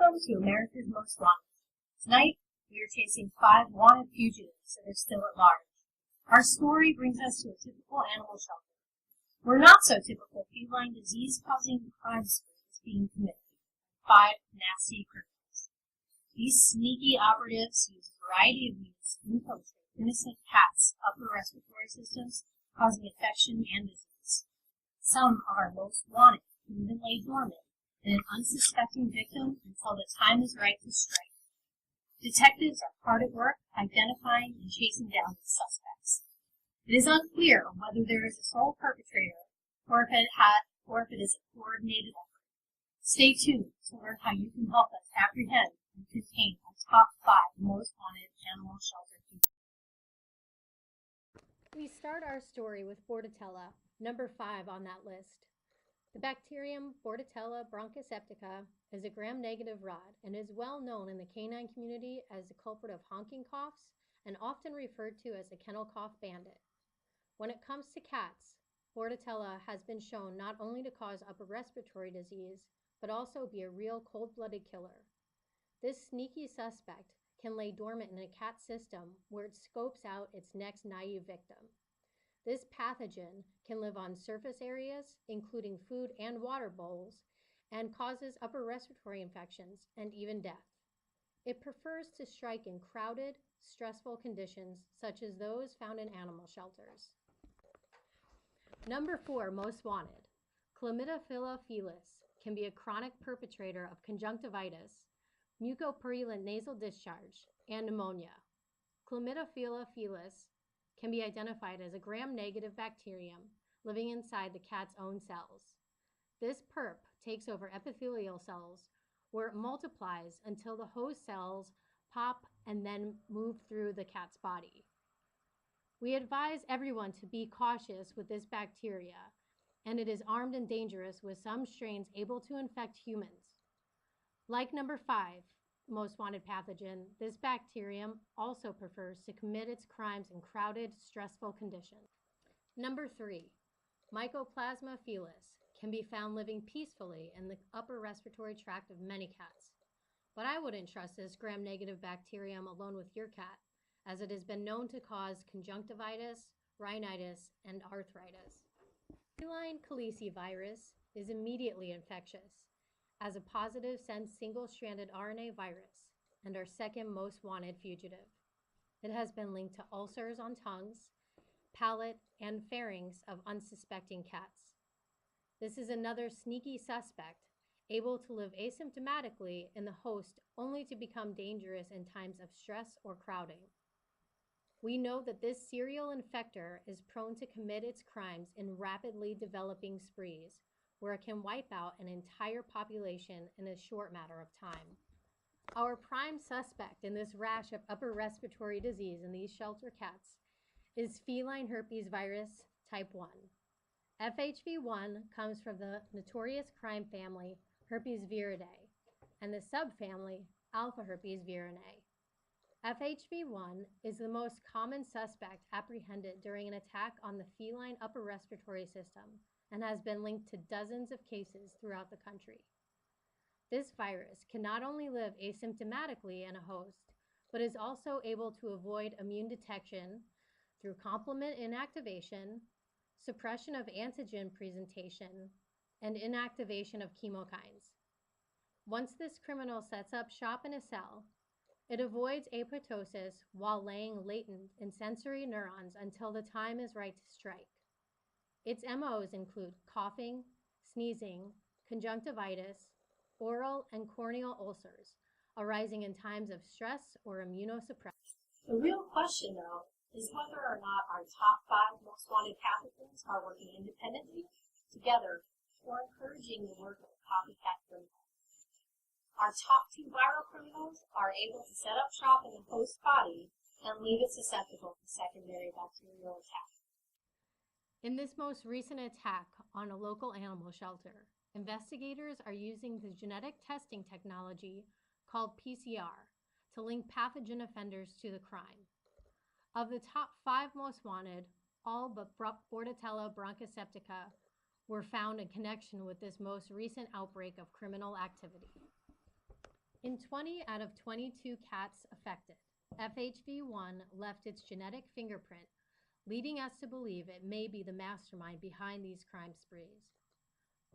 Welcome to America's Most Wanted. Tonight, we are chasing 5 wanted fugitives that are still at large. Our story brings us to a typical animal shelter, where not so typical feline disease-causing crime spree is being committed by 5 nasty criminals. These sneaky operatives use a variety of means to infiltrate innocent cats' upper respiratory systems, causing infection and disease. Some of our most wanted can even lay dormant in an unsuspecting victim until the time is right to strike. Detectives are hard at work identifying and chasing down the suspects. It is unclear whether there is a sole perpetrator or if it is a coordinated effort. Stay tuned to learn how you can help us apprehend and contain our top 5 most wanted animal shelter people. We start our story with Bordetella, number 5 on that list. The bacterium Bordetella bronchoseptica is a gram-negative rod and is well known in the canine community as the culprit of honking coughs and often referred to as the kennel cough bandit. When it comes to cats, Bordetella has been shown not only to cause upper respiratory disease, but also be a real cold-blooded killer. This sneaky suspect can lay dormant in a cat system where it scopes out its next naive victim. This pathogen can live on surface areas, including food and water bowls, and causes upper respiratory infections and even death. It prefers to strike in crowded, stressful conditions such as those found in animal shelters. Number 4 most wanted. Chlamydophila felis can be a chronic perpetrator of conjunctivitis, mucopurulent nasal discharge, and pneumonia. Chlamydophila felis can be identified as a gram-negative bacterium living inside the cat's own cells. This perp takes over epithelial cells where it multiplies until the host cells pop and then move through the cat's body. We advise everyone to be cautious with this bacteria, and it is armed and dangerous with some strains able to infect humans. Like number 5, most wanted pathogen, this bacterium also prefers to commit its crimes in crowded, stressful conditions. Number 3, Mycoplasma felis can be found living peacefully in the upper respiratory tract of many cats. But I wouldn't trust this gram-negative bacterium alone with your cat, as it has been known to cause conjunctivitis, rhinitis, and arthritis. Feline calicivirus is immediately infectious as a positive single-stranded RNA virus and our second most wanted fugitive. It has been linked to ulcers on tongues, palate, and pharynx of unsuspecting cats. This is another sneaky suspect able to live asymptomatically in the host only to become dangerous in times of stress or crowding. We know that this serial infector is prone to commit its crimes in rapidly developing sprees, where it can wipe out an entire population in a short matter of time. Our prime suspect in this rash of upper respiratory disease in these shelter cats is feline herpes virus type 1. FHV1 comes from the notorious crime family Herpes viridae and the subfamily alpha herpes virinae. FHV1 is the most common suspect apprehended during an attack on the feline upper respiratory system and has been linked to dozens of cases throughout the country. This virus can not only live asymptomatically in a host, but is also able to avoid immune detection through complement inactivation, suppression of antigen presentation, and inactivation of chemokines. Once this criminal sets up shop in a cell, it avoids apoptosis while laying latent in sensory neurons until the time is right to strike. Its MOs include coughing, sneezing, conjunctivitis, oral and corneal ulcers arising in times of stress or immunosuppression. The real question, though, is whether or not our top 5 most wanted pathogens are working independently, together, or encouraging the work of a copycat criminal. Our top 2 viral criminals are able to set up shop in the host body and leave it susceptible to secondary bacterial attack. In this most recent attack on a local animal shelter, investigators are using the genetic testing technology called PCR to link pathogen offenders to the crime. Of the top 5 most wanted, all but Bordetella bronchoseptica were found in connection with this most recent outbreak of criminal activity. In 20 out of 22 cats affected, FHV1 left its genetic fingerprint, leading us to believe it may be the mastermind behind these crime sprees.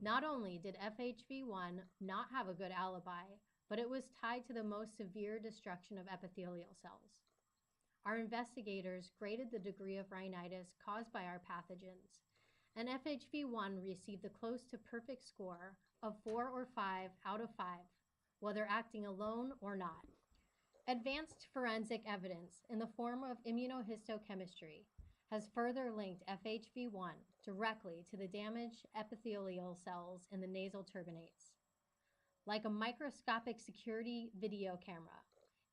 Not only did FHV1 not have a good alibi, but it was tied to the most severe destruction of epithelial cells. Our investigators graded the degree of rhinitis caused by our pathogens, and FHV1 received a close to perfect score of 4 or 5 out of 5, whether acting alone or not. Advanced forensic evidence in the form of immunohistochemistry has further linked FHV1 directly to the damaged epithelial cells in the nasal turbinates. Like a microscopic security video camera,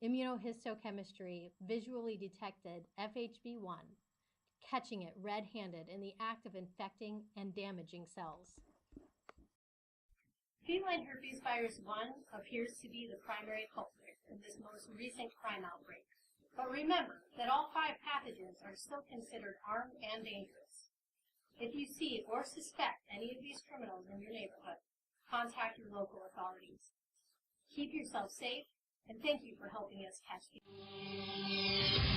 immunohistochemistry visually detected FHV1, catching it red-handed in the act of infecting and damaging cells. Feline herpes virus 1 appears to be the primary culprit in this most recent crime outbreak. But remember that all 5 pathogens are still considered armed and dangerous. If you see or suspect any of these criminals in your neighborhood, contact your local authorities. Keep yourself safe, and thank you for helping us catch these.